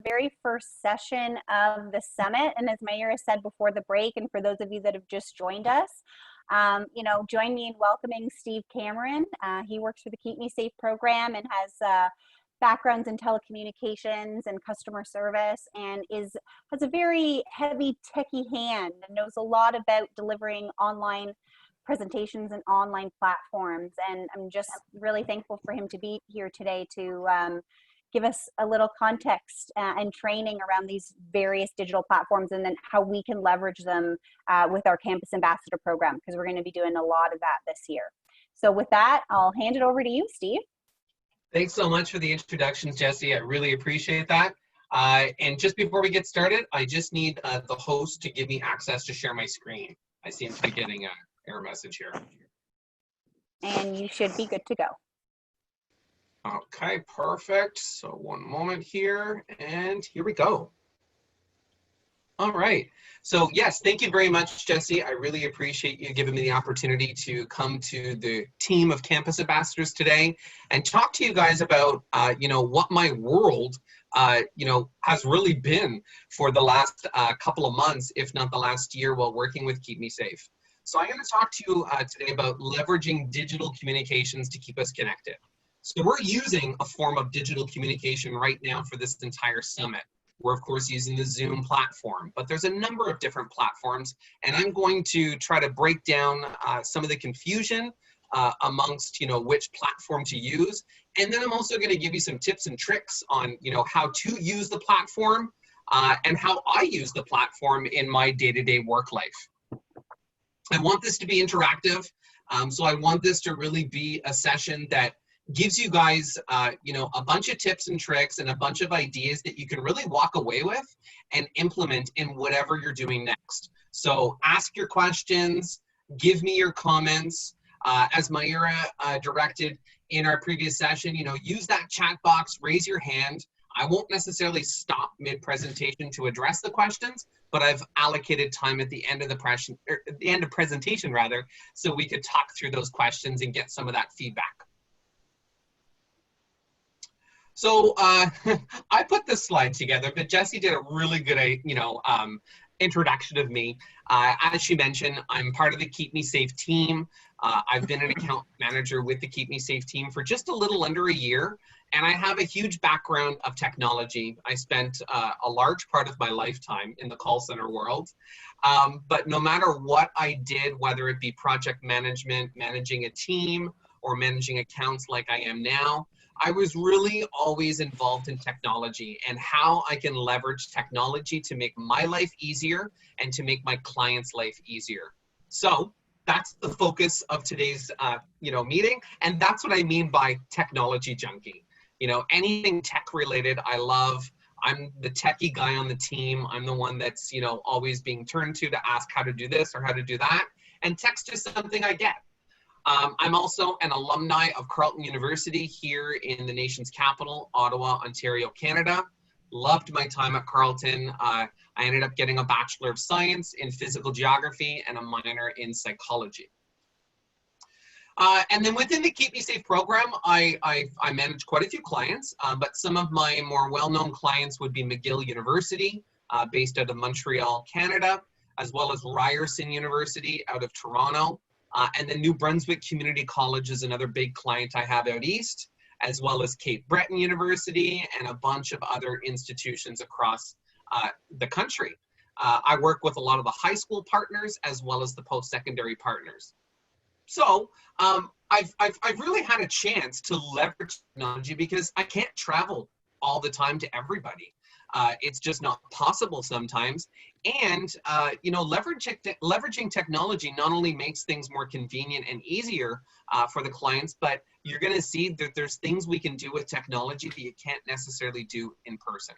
very first session of the summit. And as Mayura said before the break, and for those of you that have just joined us, join me in welcoming Steve Cameron. He works for the Keep Me Safe program and has backgrounds in telecommunications and customer service, and has a very heavy techie hand and knows a lot about delivering online presentations and online platforms. And I'm just really thankful for him to be here today to give us a little context and training around these various digital platforms, and then how we can leverage them with our Campus Ambassador program, because we're going to be doing a lot of that this year. So with that, I'll hand it over to you, Steve. Thanks so much for the introductions, Jessie. I really appreciate that. And just before we get started, I just need the host to give me access to share my screen. I seem to be getting an error message here. And you should be good to go. Okay, perfect. So one moment here, and here we go. All right. So yes, thank you very much, Jessie. I really appreciate you giving me the opportunity to come to the team of campus ambassadors today and talk to you guys about, what my world, has really been for the last couple of months, if not the last year, while working with Keep Me Safe. So I'm going to talk to you today about leveraging digital communications to keep us connected. So we're using a form of digital communication right now for this entire summit. We're of course using the Zoom platform, but there's a number of different platforms, and I'm going to try to break down some of the confusion amongst which platform to use, and then I'm also going to give you some tips and tricks on how to use the platform and how I use the platform in my day-to-day work life. I want this to be interactive, so I want this to really be a session that gives you guys, a bunch of tips and tricks and a bunch of ideas that you can really walk away with and implement in whatever you're doing next. So ask your questions, give me your comments. As Mayura directed in our previous session, use that chat box, raise your hand. I won't necessarily stop mid-presentation to address the questions, but I've allocated time at the end of the presentation rather, so we could talk through those questions and get some of that feedback. So I put this slide together, but Jessie did a really good, introduction of me. As she mentioned, I'm part of the Keep Me Safe team. I've been an account manager with the Keep Me Safe team for just a little under a year, and I have a huge background of technology. I spent a large part of my lifetime in the call center world, but no matter what I did, whether it be project management, managing a team, or managing accounts like I am now, I was really always involved in technology and how I can leverage technology to make my life easier and to make my clients' life easier. So that's the focus of today's meeting, and that's what I mean by technology junkie. Anything tech related, I love. I'm the techie guy on the team. I'm the one that's always being turned to ask how to do this or how to do that, and tech's just something I get. I'm also an alumni of Carleton University here in the nation's capital, Ottawa, Ontario, Canada. Loved my time at Carleton. I ended up getting a Bachelor of Science in Physical Geography and a minor in Psychology. And then within the Keep Me Safe program, I manage quite a few clients, but some of my more well-known clients would be McGill University, based out of Montreal, Canada, as well as Ryerson University out of Toronto. And then New Brunswick Community College is another big client I have out east, as well as Cape Breton University and a bunch of other institutions across the country. I work with a lot of the high school partners as well as the post-secondary partners. So I've really had a chance to leverage technology because I can't travel all the time to everybody. It's just not possible sometimes. And, leveraging technology not only makes things more convenient and easier for the clients, but you're going to see that there's things we can do with technology that you can't necessarily do in person.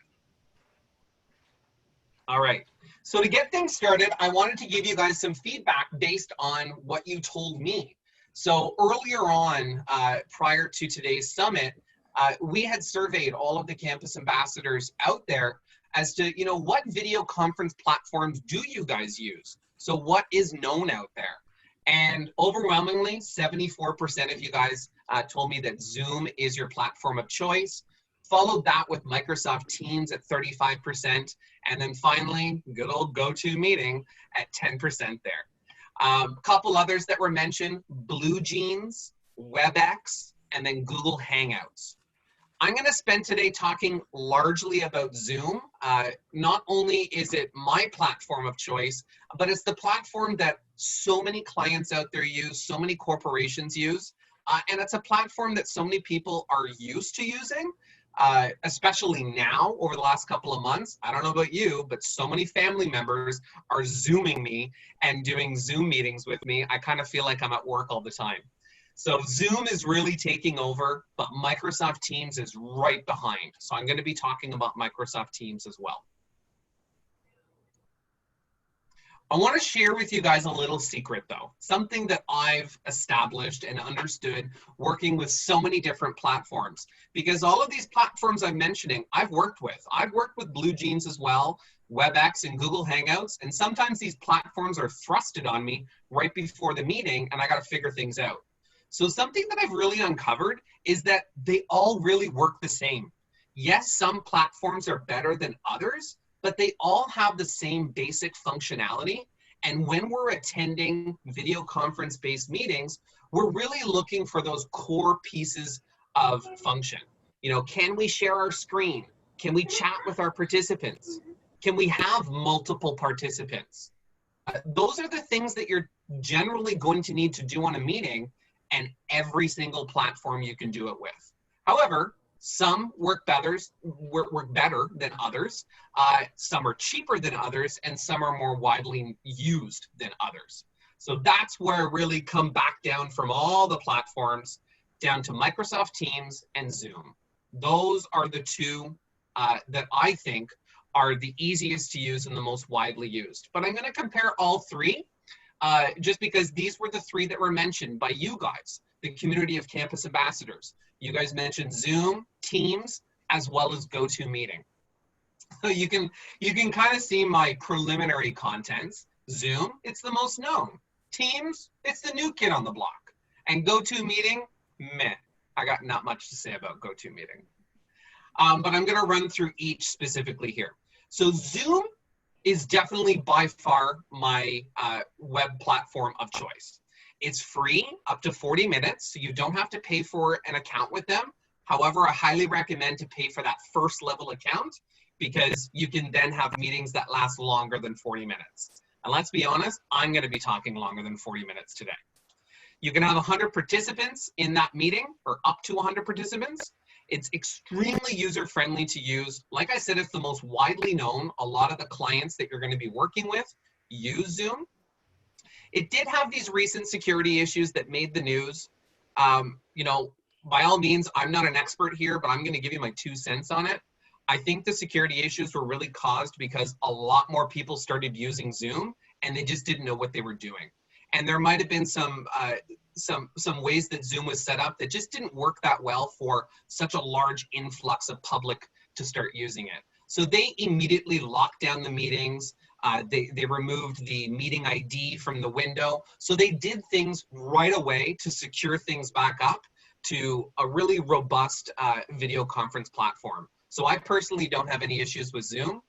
All right. So to get things started, I wanted to give you guys some feedback based on what you told me. So earlier on, prior to today's summit, we had surveyed all of the campus ambassadors out there as to, what video conference platforms do you guys use? So what is known out there? And overwhelmingly, 74% of you guys told me that Zoom is your platform of choice. Followed that with Microsoft Teams at 35%. And then finally, good old GoToMeeting at 10% there. Couple others that were mentioned, Blue Jeans, WebEx, and then Google Hangouts. I'm going to spend today talking largely about Zoom. Not only is it my platform of choice, but it's the platform that so many clients out there use, so many corporations use, and it's a platform that so many people are used to using, especially now over the last couple of months. I don't know about you, but so many family members are Zooming me and doing Zoom meetings with me. I kind of feel like I'm at work all the time. So Zoom is really taking over, but Microsoft Teams is right behind. So I'm going to be talking about Microsoft Teams as well. I want to share with you guys a little secret though, something that I've established and understood working with so many different platforms, because all of these platforms I'm mentioning, I've worked with. I've worked with Blue Jeans as well, WebEx and Google Hangouts, and sometimes these platforms are thrusted on me right before the meeting and I got to figure things out. So something that I've really uncovered is that they all really work the same. Yes, some platforms are better than others, but they all have the same basic functionality. And when we're attending video conference-based meetings, we're really looking for those core pieces of function. You know, can we share our screen? Can we chat with our participants? Can we have multiple participants? Those are the things that you're generally going to need to do on a meeting, and every single platform you can do it with. However, some work better than others, some are cheaper than others, and some are more widely used than others. So that's where I really come back down from all the platforms down to Microsoft Teams and Zoom. Those are the two that I think are the easiest to use and the most widely used. But I'm going to compare all three just because these were the three that were mentioned by you guys, the community of campus ambassadors. You guys mentioned Zoom, Teams, as well as GoToMeeting. So you can kind of see my preliminary contents. Zoom, it's the most known. Teams, it's the new kid on the block. And GoToMeeting, meh. I got not much to say about GoToMeeting. But I'm going to run through each specifically here. So Zoom is definitely by far my web platform of choice. It's free up to 40 minutes, so you don't have to pay for an account with them. However, I highly recommend to pay for that first level account because you can then have meetings that last longer than 40 minutes. And let's be honest, I'm going to be talking longer than 40 minutes today. You can have 100 participants in that meeting, or up to 100 participants. It's extremely user-friendly to use. Like I said, it's the most widely known. A lot of the clients that you're going to be working with use Zoom. It did have these recent security issues that made the news. You know, by all means, I'm not an expert here, but I'm going to give you my 2 cents on it. I think the security issues were really caused because a lot more people started using Zoom and they just didn't know what they were doing. And there might have been some ways that Zoom was set up that just didn't work that well for such a large influx of public to start using it. So they immediately locked down the meetings. They removed the meeting ID from the window. So they did things right away to secure things back up to a really robust video conference platform. So I personally don't have any issues with Zoom.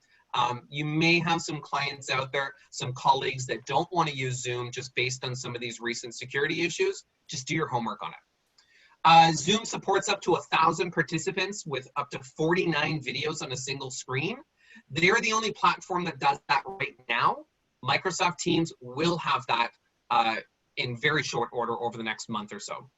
You may have some clients out there, some colleagues that don't want to use Zoom just based on some of these recent security issues. Just do your homework on it. Zoom supports up to 1,000 participants with up to 49 videos on a single screen. They're the only platform that does that right now. Microsoft Teams will have that in very short order over the next month or so.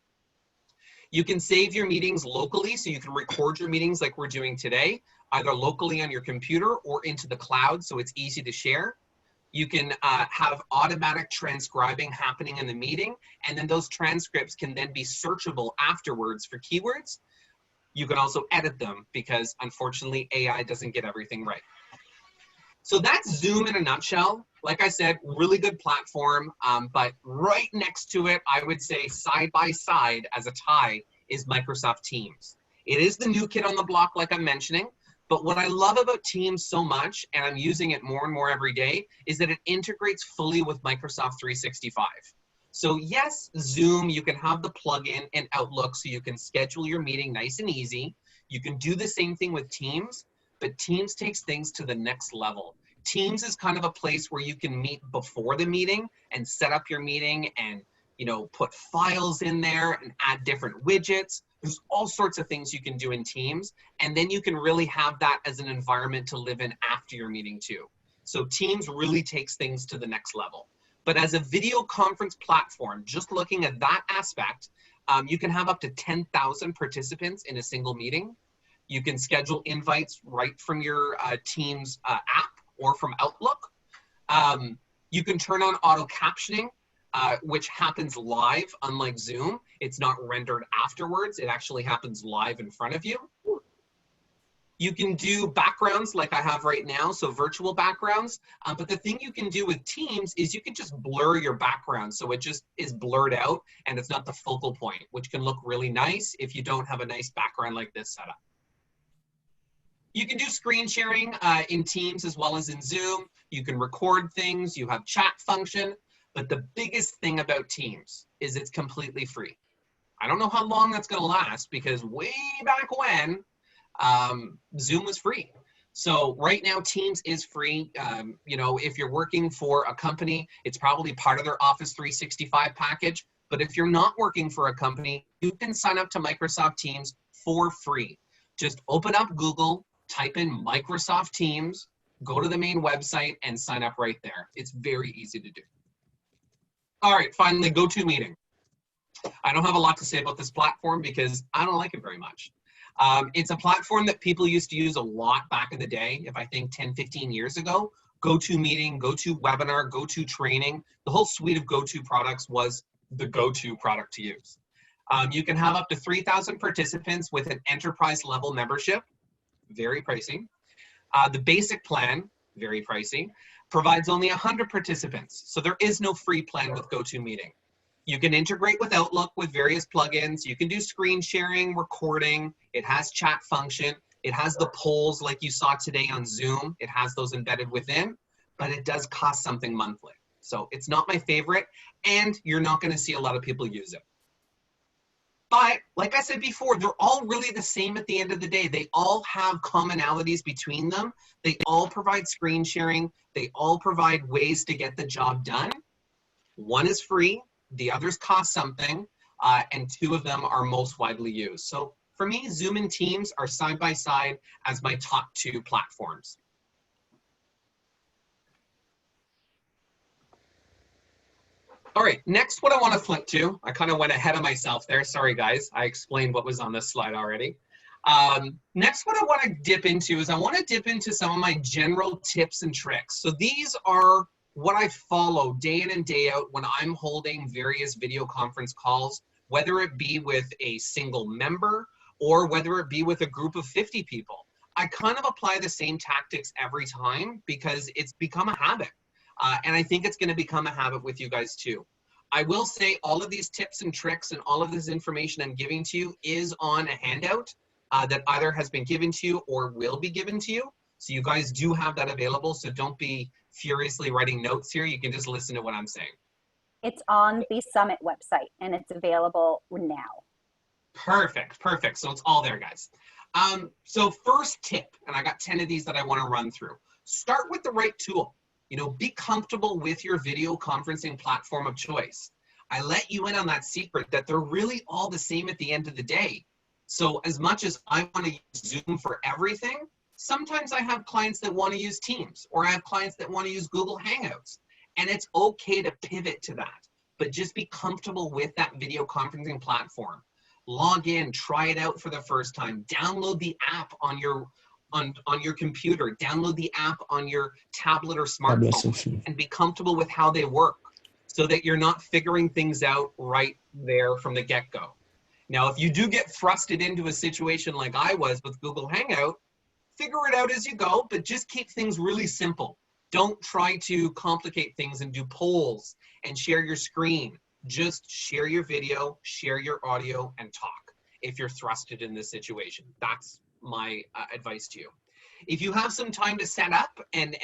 You can save your meetings locally, so you can record your meetings like we're doing today, either locally on your computer or into the cloud, so it's easy to share. You can have automatic transcribing happening in the meeting, and then those transcripts can then be searchable afterwards for keywords. You can also edit them because, unfortunately, AI doesn't get everything right. So that's Zoom in a nutshell. Like I said, really good platform, but right next to it, I would say side by side as a tie is Microsoft Teams. It is the new kid on the block, like I'm mentioning, but what I love about Teams so much, and I'm using it more and more every day, is that it integrates fully with Microsoft 365. So yes, Zoom, you can have the plugin in Outlook so you can schedule your meeting nice and easy. You can do the same thing with Teams, but Teams takes things to the next level. Teams is kind of a place where you can meet before the meeting and set up your meeting and, you know, put files in there and add different widgets. There's all sorts of things you can do in Teams, and then you can really have that as an environment to live in after your meeting too. So Teams really takes things to the next level. But as a video conference platform, just looking at that aspect, you can have up to 10,000 participants in a single meeting. You can schedule invites right from your Teams app or from Outlook. You can turn on auto captioning, which happens live, unlike Zoom. It's not rendered afterwards. It actually happens live in front of you. You can do backgrounds like I have right now, so virtual backgrounds. But the thing you can do with Teams is you can just blur your background so it just is blurred out and it's not the focal point, which can look really nice if you don't have a nice background like this set up. You can do screen sharing in Teams as well as in Zoom. You can record things, you have chat function, but the biggest thing about Teams is it's completely free. I don't know how long that's gonna last because way back when, Zoom was free. So right now Teams is free. You know, if you're working for a company, it's probably part of their Office 365 package. But if you're not working for a company, you can sign up to Microsoft Teams for free. Just open up Google, type in Microsoft Teams, go to the main website and sign up right there. It's very easy to do. All right, finally, GoToMeeting. I don't have a lot to say about this platform because I don't like it very much. It's a platform that people used to use a lot back in the day, if I think 10, 15 years ago. GoToMeeting, GoToWebinar, GoToTraining, the whole suite of GoTo products was the go-to product to use. You can have up to 3,000 participants with an enterprise level membership, very pricey. The basic plan, very pricey, provides only 100 participants. So there is no free plan with GoToMeeting. You can integrate with Outlook with various plugins. You can do screen sharing, recording. It has chat function. It has the polls like you saw today on Zoom. It has those embedded within, but it does cost something monthly. So it's not my favorite, and you're not going to see a lot of people use it. But like I said before, they're all really the same at the end of the day. They all have commonalities between them. They all provide screen sharing. They all provide ways to get the job done. One is free. The others cost something, and two of them are most widely used. So for me, Zoom and Teams are side by side as my top two platforms. All right, next what I want to flip to, I kind of went ahead of myself there. Sorry, guys. I explained what was on this slide already. Next, what I want to dip into is I want to dip into some of my general tips and tricks. So these are what I follow day in and day out when I'm holding various video conference calls, whether it be with a single member or whether it be with a group of 50 people. I kind of apply the same tactics every time because it's become a habit. And I think it's going to become a habit with you guys too. I will say all of these tips and tricks and all of this information I'm giving to you is on a handout that either has been given to you or will be given to you. So you guys do have that available. So don't be furiously writing notes here. You can just listen to what I'm saying. It's on the Summit website and it's available now. Perfect, perfect. So it's all there, guys. So first tip, and I got 10 of these that I want to run through. Start with the right tool. You know, be comfortable with your video conferencing platform of choice. I let you in on that secret that they're really all the same at the end of the day. So as much as I want to use Zoom for everything, sometimes I have clients that want to use Teams, or I have clients that want to use Google Hangouts. And it's okay to pivot to that, but just be comfortable with that video conferencing platform. Log in, try it out for the first time, download the app on your computer, download the app on your tablet or smartphone, and be comfortable with how they work so that you're not figuring things out right there from the get-go. Now, if you do get thrusted into a situation like I was with Google Hangout, figure it out as you go, but just keep things really simple. Don't try to complicate things and do polls and share your screen. Just share your video, share your audio, and talk if you're thrusted in this situation. That's my advice to you. If you have some time to set up and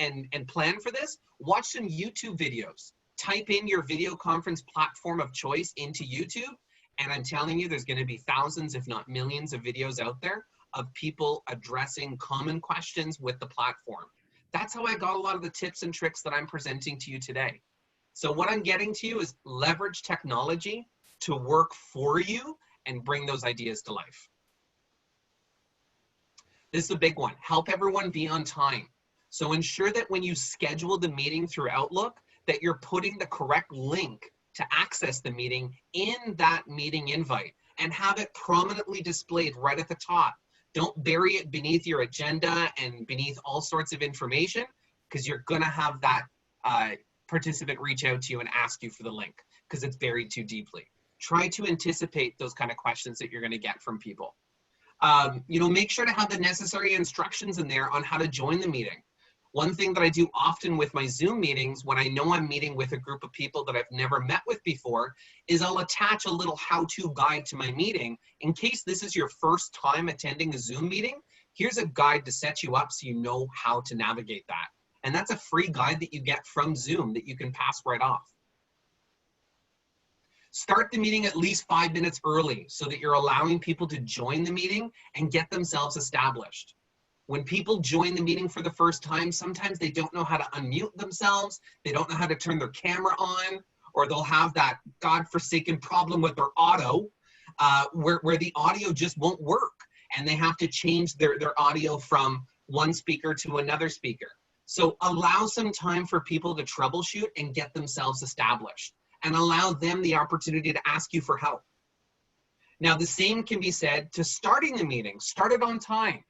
plan for this, watch some YouTube videos. Type in your video conference platform of choice into YouTube, and I'm telling you, there's going to be thousands, if not millions, of videos out there of people addressing common questions with the platform. That's how I got a lot of the tips and tricks that I'm presenting to you today. So what I'm getting to you is leverage technology to work for you and bring those ideas to life. This is a big one. Help everyone be on time. So ensure that when you schedule the meeting through Outlook, that you're putting the correct link to access the meeting in that meeting invite and have it prominently displayed right at the top. Don't bury it beneath your agenda and beneath all sorts of information, because you're going to have that participant reach out to you and ask you for the link because it's buried too deeply. Try to anticipate those kind of questions that you're going to get from people. Make sure to have the necessary instructions in there on how to join the meeting. One thing that I do often with my Zoom meetings when I know I'm meeting with a group of people that I've never met with before is I'll attach a little how-to guide to my meeting. In case this is your first time attending a Zoom meeting, here's a guide to set you up so you know how to navigate that. And that's a free guide that you get from Zoom that you can pass right off. Start the meeting at least 5 minutes early so that you're allowing people to join the meeting and get themselves established. When people join the meeting for the first time, sometimes they don't know how to unmute themselves, they don't know how to turn their camera on, or they'll have that godforsaken problem with their auto, where the audio just won't work, and they have to change their audio from one speaker to another speaker. So allow some time for people to troubleshoot and get themselves established, and allow them the opportunity to ask you for help. Now, the same can be said to starting the meeting. Start it on time.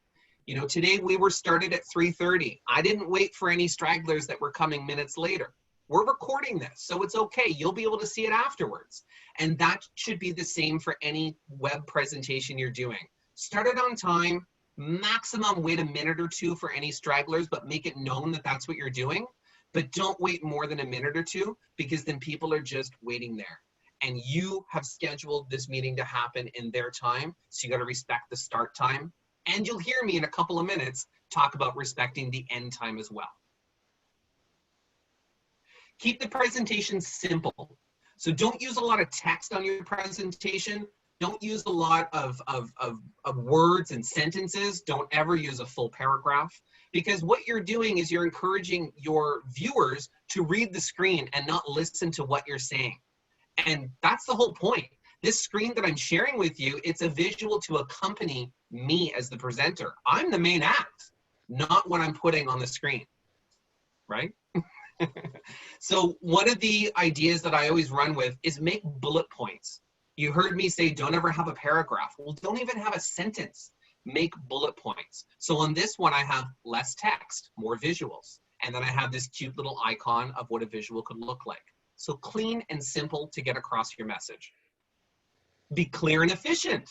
You know, today we were started at 3:30. I didn't wait for any stragglers that were coming minutes later. We're recording this, so it's okay. You'll be able to see it afterwards. And that should be the same for any web presentation you're doing. Start it on time, maximum wait a minute or two for any stragglers, but make it known that that's what you're doing. But don't wait more than a minute or two, because then people are just waiting there. And you have scheduled this meeting to happen in their time, so you got to respect the start time. And you'll hear me in a couple of minutes talk about respecting the end time as well. Keep the presentation simple. So don't use a lot of text on your presentation. Don't use a lot of words and sentences. Don't ever use a full paragraph, because what you're doing is you're encouraging your viewers to read the screen and not listen to what you're saying. And that's the whole point. This screen that I'm sharing with you, it's a visual to accompany me as the presenter. I'm the main act, not what I'm putting on the screen, right? So one of the ideas that I always run with is make bullet points. You heard me say don't ever have a paragraph. Well, don't even have a sentence. Make bullet points. So on this one, I have less text, more visuals. And then I have this cute little icon of what a visual could look like. So clean and simple to get across your message. Be clear and efficient.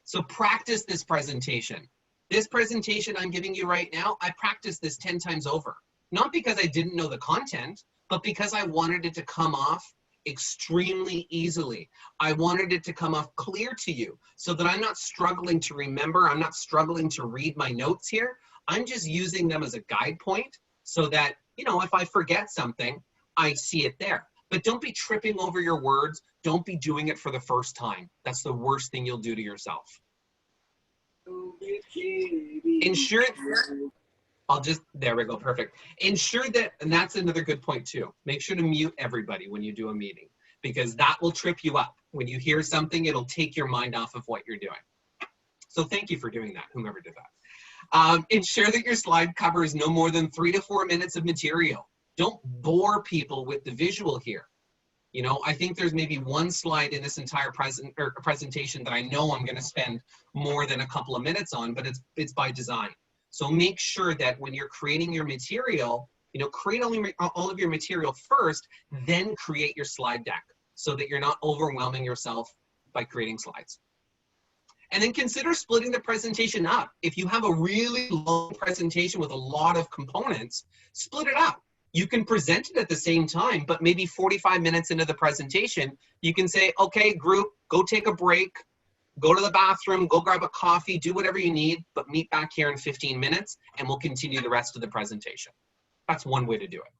So practice this presentation. This presentation I'm giving you right now, I practiced this 10 times over. Not because I didn't know the content, but because I wanted it to come off extremely easily. I wanted it to come off clear to you so that I'm not struggling to remember. I'm not struggling to read my notes here. I'm just using them as a guide point so that, you know, if I forget something, I see it there. But don't be tripping over your words. Don't be doing it for the first time. That's the worst thing you'll do to yourself. Ensure, there we go, perfect. Ensure that, and that's another good point too, make sure to mute everybody when you do a meeting, because that will trip you up. When you hear something, it'll take your mind off of what you're doing. So thank you for doing that, whomever did that. Ensure that your slide covers no more than 3 to 4 minutes of material. Don't bore people with the visual here. You know, I think there's maybe one slide in this entire presentation that I know I'm going to spend more than a couple of minutes on, but it's by design. So make sure that when you're creating your material, you know, create all of your material first, then create your slide deck so that you're not overwhelming yourself by creating slides. And then consider splitting the presentation up. If you have a really long presentation with a lot of components, split it up. You can present it at the same time, but maybe 45 minutes into the presentation, you can say, okay, group, go take a break, go to the bathroom, go grab a coffee, do whatever you need, but meet back here in 15 minutes and we'll continue the rest of the presentation. That's one way to do it.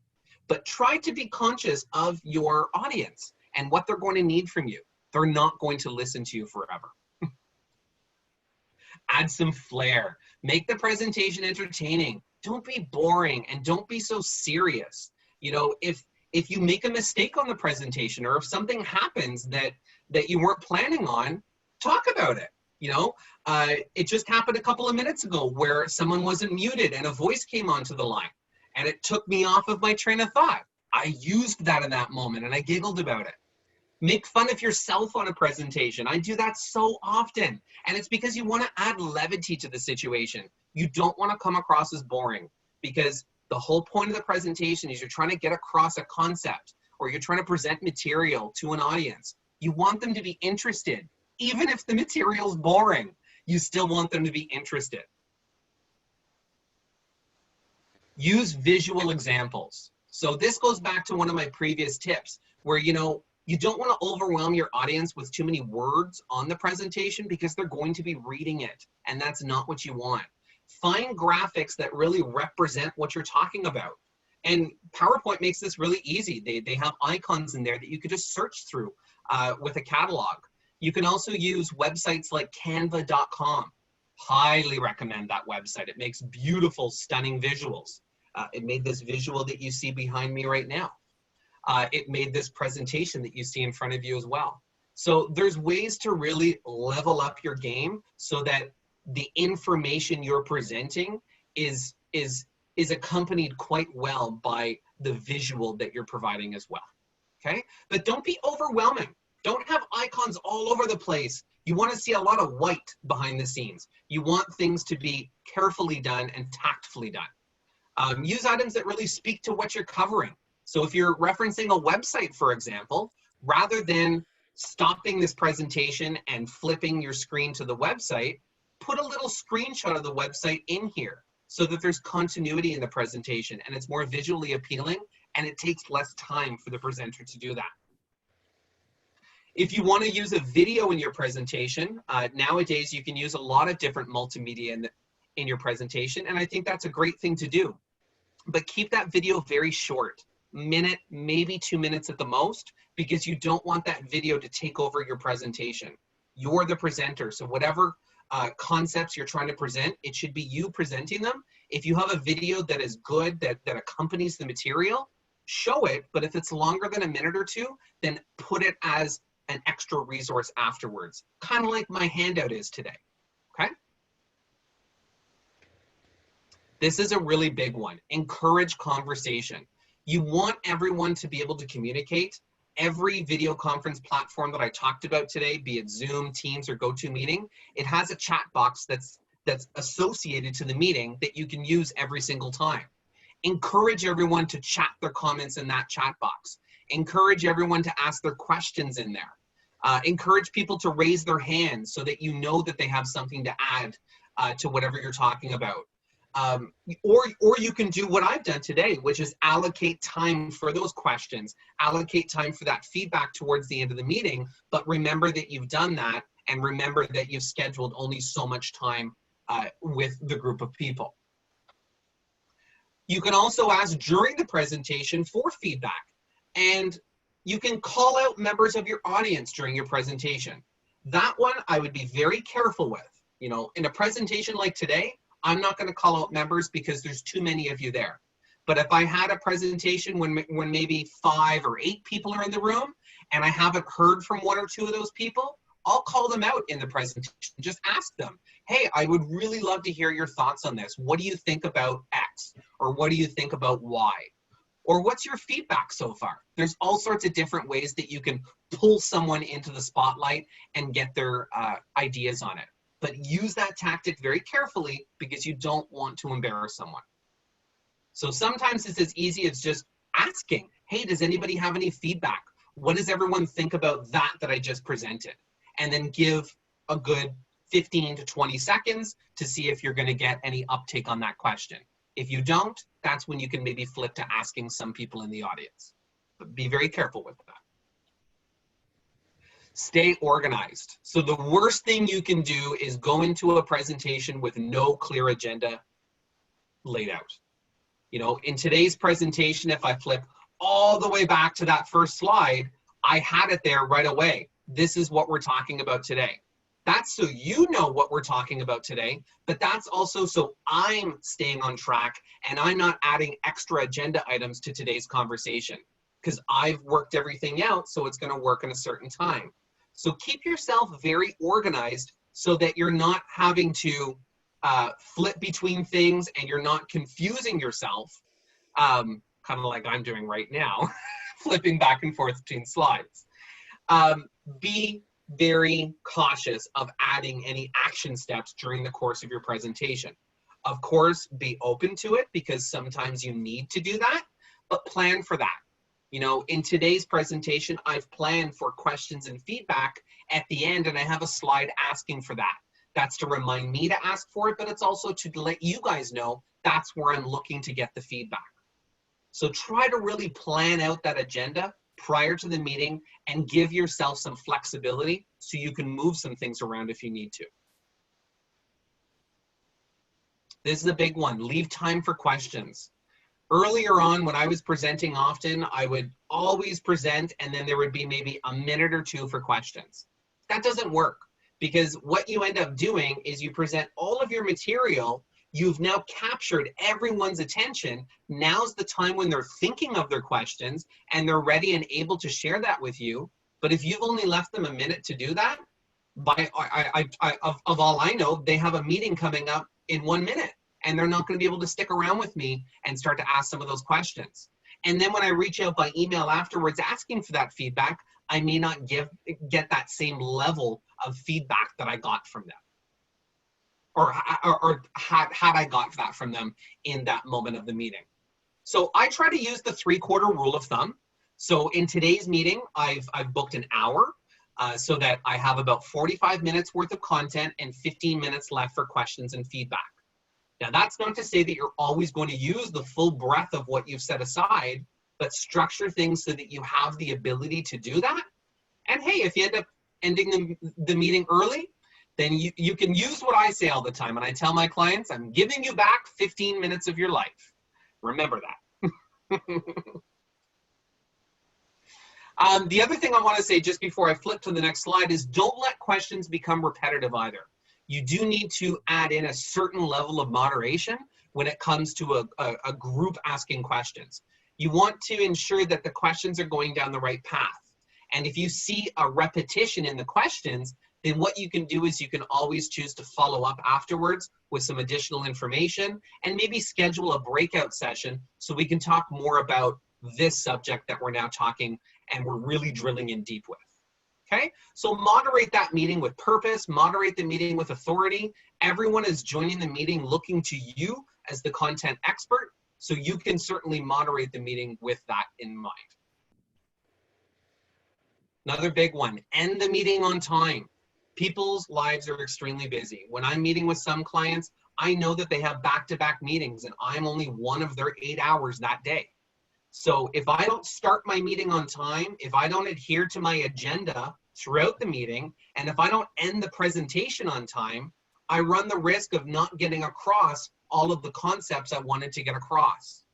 But try to be conscious of your audience and what they're going to need from you. They're not going to listen to you forever. Add some flair. Make the presentation entertaining. Don't be boring and don't be so serious. You know, if you make a mistake on the presentation or if something happens that you weren't planning on, talk about it. You know, it just happened a couple of minutes ago where someone wasn't muted and a voice came onto the line and it took me off of my train of thought. I used that in that moment and I giggled about it. Make fun of yourself on a presentation. I do that so often. And it's because you want to add levity to the situation. You don't want to come across as boring, because the whole point of the presentation is you're trying to get across a concept or you're trying to present material to an audience. You want them to be interested. Even if the material's boring, you still want them to be interested. Use visual examples. So this goes back to one of my previous tips where, you know, you don't want to overwhelm your audience with too many words on the presentation because they're going to be reading it, and that's not what you want. Find graphics that really represent what you're talking about. And PowerPoint makes this really easy. They have icons in there that you could just search through with a catalog. You can also use websites like canva.com. Highly recommend that website. It makes beautiful, stunning visuals. It made this visual that you see behind me right now. It made this presentation that you see in front of you as well. So there's ways to really level up your game so that the information you're presenting is accompanied quite well by the visual that you're providing as well, okay? But don't be overwhelming. Don't have icons all over the place. You want to see a lot of white behind the scenes. You want things to be carefully done and tactfully done. Use items that really speak to what you're covering. So if you're referencing a website, for example, rather than stopping this presentation and flipping your screen to the website, put a little screenshot of the website in here so that there's continuity in the presentation and it's more visually appealing and it takes less time for the presenter to do that. If you want to use a video in your presentation, nowadays you can use a lot of different multimedia in your presentation, and I think that's a great thing to do. But keep that video very short, minute, maybe 2 minutes at the most, because you don't want that video to take over your presentation. You're the presenter, so whatever concepts you're trying to present, it should be you presenting them. If you have a video that is good, that accompanies the material, show it, but if it's longer than a minute or two, then put it as an extra resource afterwards, kind of like my handout is today, okay? This is a really big one. Encourage conversation. You want everyone to be able to communicate. Every video conference platform that I talked about today, be it Zoom, Teams, or GoToMeeting, it has a chat box that's associated to the meeting that you can use every single time. Encourage everyone to chat their comments in that chat box. Encourage everyone to ask their questions in there. Encourage people to raise their hands so that you know that they have something to add to whatever you're talking about. Or you can do what I've done today, which is allocate time for those questions, allocate time for that feedback towards the end of the meeting, but remember that you've done that and remember that you've scheduled only so much time with the group of people. You can also ask during the presentation for feedback, and you can call out members of your audience during your presentation. That one I would be very careful with. You know, in a presentation like today, I'm not going to call out members because there's too many of you there. But if I had a presentation when maybe 5 or 8 people are in the room and I haven't heard from 1 or 2 of those people, I'll call them out in the presentation. Just ask them, hey, I would really love to hear your thoughts on this. What do you think about X? Or what do you think about Y? Or what's your feedback so far? There's all sorts of different ways that you can pull someone into the spotlight and get their ideas on it. But use that tactic very carefully because you don't want to embarrass someone. So sometimes it's as easy as just asking, hey, does anybody have any feedback? What does everyone think about that I just presented? And then give a good 15 to 20 seconds to see if you're going to get any uptake on that question. If you don't, that's when you can maybe flip to asking some people in the audience. But be very careful with that. Stay organized. So the worst thing you can do is go into a presentation with no clear agenda laid out. You know, in today's presentation, if I flip all the way back to that first slide, I had it there right away. This is what we're talking about today. That's so you know what we're talking about today, but that's also so I'm staying on track and I'm not adding extra agenda items to today's conversation because I've worked everything out so it's going to work in a certain time. So keep yourself very organized so that you're not having to flip between things and you're not confusing yourself, kind of like I'm doing right now, flipping back and forth between slides. Be very cautious of adding any action steps during the course of your presentation. Of course, be open to it because sometimes you need to do that, but plan for that. You know, in today's presentation, I've planned for questions and feedback at the end, and I have a slide asking for that. That's to remind me to ask for it, but it's also to let you guys know that's where I'm looking to get the feedback. So try to really plan out that agenda prior to the meeting and give yourself some flexibility so you can move some things around if you need to. This is a big one. Leave time for questions. Earlier on, when I was presenting often, I would always present and then there would be maybe a minute or two for questions. That doesn't work because what you end up doing is you present all of your material. You've now captured everyone's attention. Now's the time when they're thinking of their questions and they're ready and able to share that with you. But if you've only left them a minute to do that, of all I know, they have a meeting coming up in 1 minute and they're not going to be able to stick around with me and start to ask some of those questions. And then when I reach out by email afterwards asking for that feedback, I may not get that same level of feedback that I got from them. Or had I got that from them in that moment of the meeting. So I try to use the 3/4 rule of thumb. So in today's meeting, I've booked an hour so that I have about 45 minutes worth of content and 15 minutes left for questions and feedback. Now that's not to say that you're always going to use the full breadth of what you've set aside, but structure things so that you have the ability to do that. And hey, if you end up ending the meeting early, then you can use what I say all the time. And I tell my clients, I'm giving you back 15 minutes of your life. Remember that. The other thing I want to say just before I flip to the next slide is don't let questions become repetitive either. You do need to add in a certain level of moderation when it comes to a group asking questions. You want to ensure that the questions are going down the right path. And if you see a repetition in the questions, then what you can do is you can always choose to follow up afterwards with some additional information and maybe schedule a breakout session so we can talk more about this subject that we're now talking and we're really drilling in deep with. Okay, so moderate that meeting with purpose, moderate the meeting with authority. Everyone is joining the meeting looking to you as the content expert, so you can certainly moderate the meeting with that in mind. Another big one, end the meeting on time. People's lives are extremely busy. When I'm meeting with some clients, I know that they have back-to-back meetings and I'm only one of their 8 hours that day. So if I don't start my meeting on time, if I don't adhere to my agenda throughout the meeting, and if I don't end the presentation on time, I run the risk of not getting across all of the concepts I wanted to get across.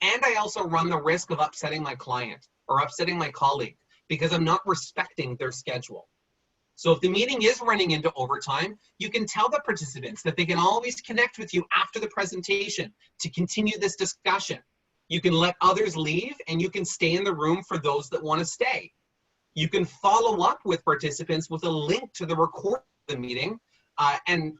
And I also run the risk of upsetting my client or upsetting my colleague because I'm not respecting their schedule. So if the meeting is running into overtime, you can tell the participants that they can always connect with you after the presentation to continue this discussion. You can let others leave and you can stay in the room for those that want to stay. You can follow up with participants with a link to the recording of the meeting and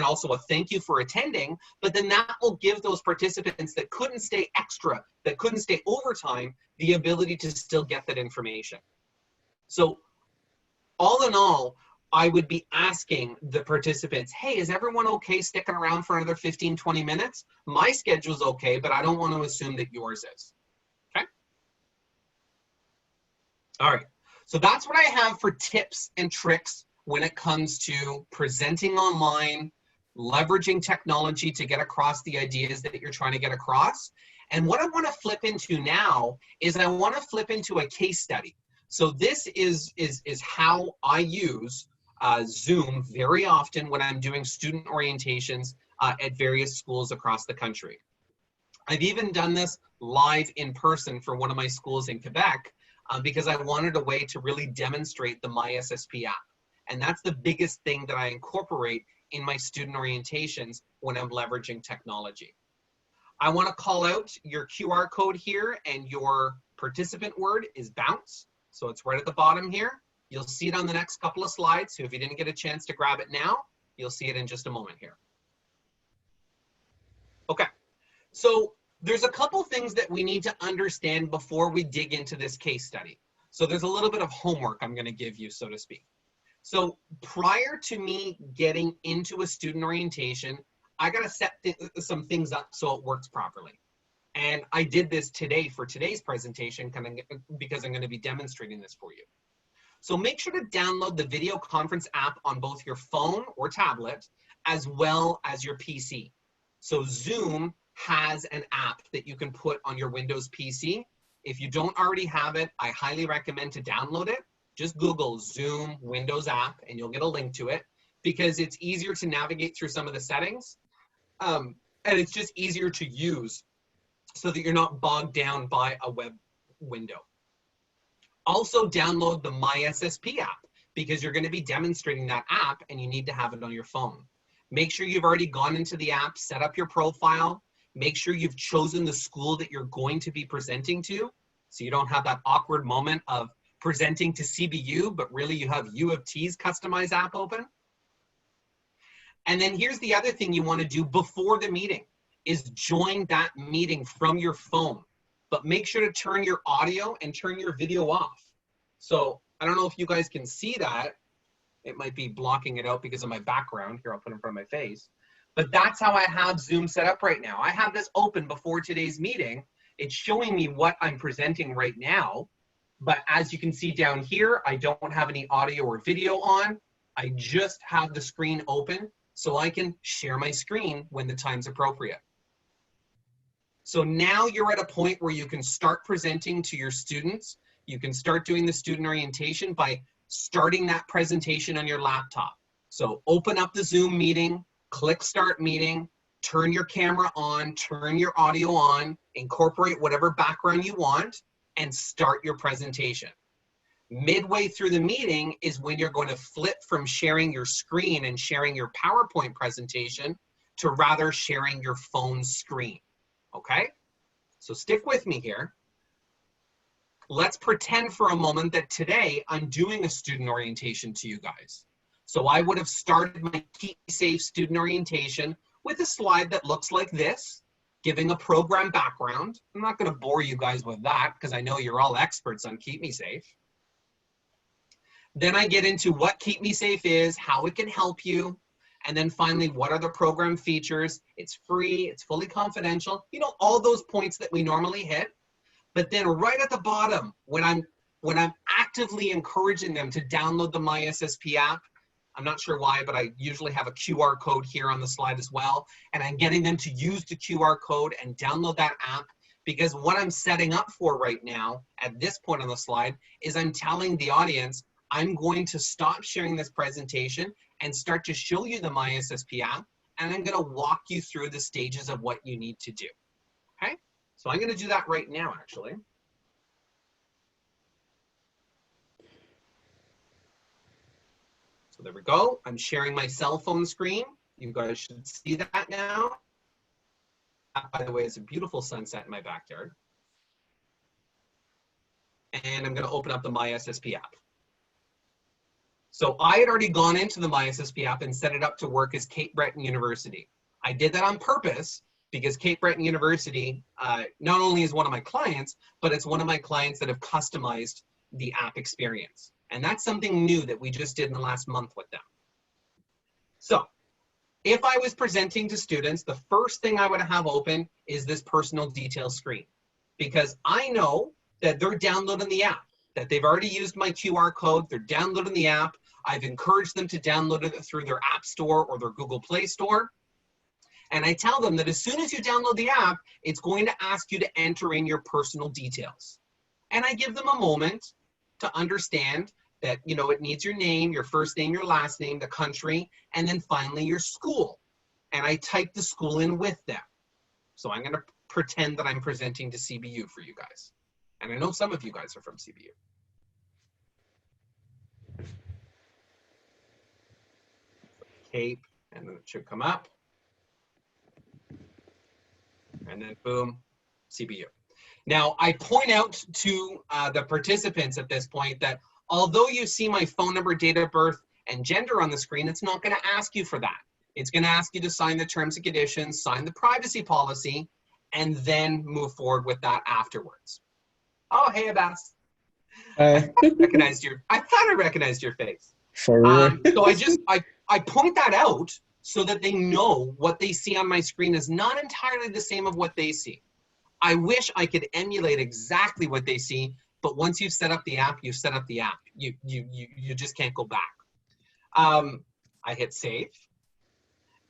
also a thank you for attending, but then that will give those participants that couldn't stay extra, that couldn't stay overtime, the ability to still get that information. So all in all, I would be asking the participants, hey, is everyone okay sticking around for another 15, 20 minutes? My schedule's okay, but I don't want to assume that yours is, okay? All right, so that's what I have for tips and tricks when it comes to presenting online, leveraging technology to get across the ideas that you're trying to get across. And what I want to flip into now is I want to flip into a case study. So this is how I use Zoom very often when I'm doing student orientations at various schools across the country. I've even done this live in person for one of my schools in Quebec because I wanted a way to really demonstrate the MySSP app. And that's the biggest thing that I incorporate in my student orientations when I'm leveraging technology. I want to call out your QR code here, and your participant word is bounce. So it's right at the bottom here. You'll see it on the next couple of slides. So if you didn't get a chance to grab it now, you'll see it in just a moment here. Okay, so there's a couple things that we need to understand before we dig into this case study. So there's a little bit of homework I'm going to give you, so to speak. So prior to me getting into a student orientation, I got to set some things up so it works properly. And I did this today for today's presentation because I'm going to be demonstrating this for you. So make sure to download the video conference app on both your phone or tablet, as well as your PC. So Zoom has an app that you can put on your Windows PC. If you don't already have it, I highly recommend to download it. Just Google Zoom Windows app and you'll get a link to it, because it's easier to navigate through some of the settings. And it's just easier to use so that you're not bogged down by a web window. Also download the MySSP app, because you're going to be demonstrating that app and you need to have it on your phone. Make sure you've already gone into the app, set up your profile. Make sure you've chosen the school that you're going to be presenting to, so you don't have that awkward moment of presenting to CBU, but really you have U of T's customized app open. And then here's the other thing you want to do before the meeting is join that meeting from your phone, but make sure to turn your audio and turn your video off. So I don't know if you guys can see that. It might be blocking it out because of my background. Here, I'll put it in front of my face. But that's how I have Zoom set up right now. I have this open before today's meeting. It's showing me what I'm presenting right now. But as you can see down here, I don't have any audio or video on. I just have the screen open so I can share my screen when the time's appropriate. So now you're at a point where you can start presenting to your students. You can start doing the student orientation by starting that presentation on your laptop. So open up the Zoom meeting, click Start Meeting, turn your camera on, turn your audio on, incorporate whatever background you want, and start your presentation. Midway through the meeting is when you're going to flip from sharing your screen and sharing your PowerPoint presentation to rather sharing your phone screen. Okay? So stick with me here. Let's pretend for a moment that today I'm doing a student orientation to you guys. So I would have started my Keep Me Safe student orientation with a slide that looks like this, giving a program background. I'm not going to bore you guys with that because I know you're all experts on Keep Me Safe. Then I get into what Keep Me Safe is, how it can help you, and then finally, what are the program features? It's free, it's fully confidential. You know, all those points that we normally hit. But then right at the bottom, when I'm actively encouraging them to download the MySSP app, I'm not sure why, but I usually have a QR code here on the slide as well. And I'm getting them to use the QR code and download that app, because what I'm setting up for right now at this point on the slide is I'm telling the audience, I'm going to stop sharing this presentation and start to show you the MySSP app, and I'm going to walk you through the stages of what you need to do. Okay? So I'm going to do that right now, actually. So there we go. I'm sharing my cell phone screen. You guys should see that now. That, by the way, is a beautiful sunset in my backyard. And I'm going to open up the MySSP app. So I had already gone into the MySSP app and set it up to work as Cape Breton University. I did that on purpose because Cape Breton University not only is one of my clients, but it's one of my clients that have customized the app experience. And that's something new that we just did in the last month with them. So if I was presenting to students, the first thing I would have open is this personal details screen, because I know that they're downloading the app, that they've already used my QR code, they're downloading the app. I've encouraged them to download it through their App Store or their Google Play Store. And I tell them that as soon as you download the app, it's going to ask you to enter in your personal details. And I give them a moment to understand that, you know, it needs your name, your first name, your last name, the country, and then finally your school. And I type the school in with them. So I'm going to pretend that I'm presenting to CBU for you guys. And I know some of you guys are from CBU. tape, and then it should come up. And then boom, CBU. Now, I point out to the participants at this point that although you see my phone number, date of birth, and gender on the screen, it's not going to ask you for that. It's going to ask you to sign the terms and conditions, sign the privacy policy, and then move forward with that afterwards. Oh, hey, Abbas. I thought I recognized your face. So I point that out so that they know what they see on my screen is not entirely the same of what they see. I wish I could emulate exactly what they see, but once you've set up the app, you've set up the app. You just can't go back. I hit save.